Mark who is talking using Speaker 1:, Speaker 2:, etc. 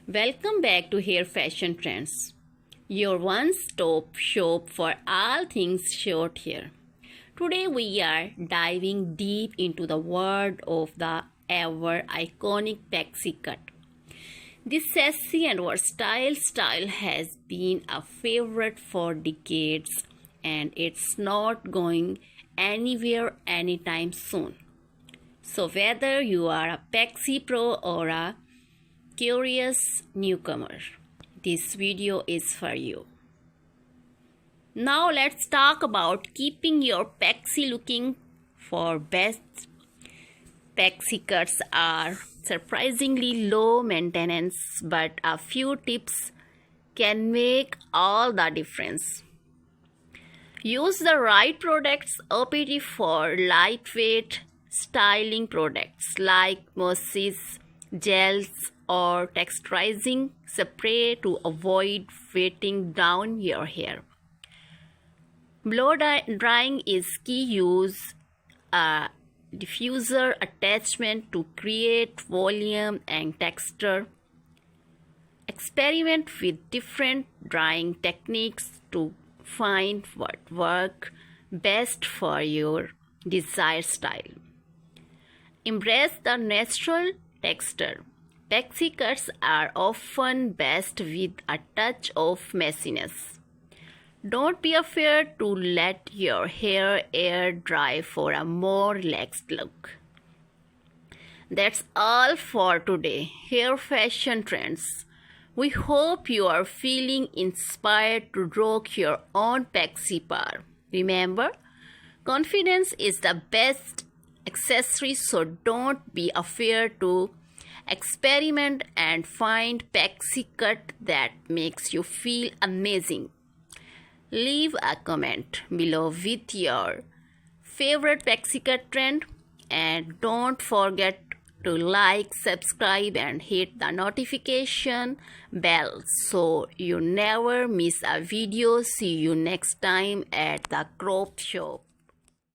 Speaker 1: Welcome back to Hair Fashion Trends, your one-stop shop for all things short hair. Today we are diving deep into the world of the ever iconic pixie cut. This sassy and versatile style has been a favorite for decades and it's not going anywhere anytime soon. So whether you are a pixie pro or a curious newcomer, this video is for you. Now let's talk about keeping your pixie looking for best. Pixie cuts are surprisingly low maintenance, but a few tips can make all the difference. Use the right products. Opt for lightweight styling products like mousses, gels, or texturizing spray to avoid weighting down your hair. Blow drying is key. Use a diffuser attachment to create volume and texture. Experiment with different drying techniques to find what works best for your desired style. Embrace the natural texture. Pixie cuts are often best with a touch of messiness. Don't be afraid to let your hair air dry for a more relaxed look. That's all for today, Hair Fashion Trends. We hope you are feeling inspired to rock your own pixie power. Remember, confidence is the best accessory, so don't be afraid to experiment and find pixie cut that makes you feel amazing. Leave a comment below with your favorite pixie cut trend and don't forget to like, subscribe and hit the notification bell so you never miss a video. See you next time at the crop shop.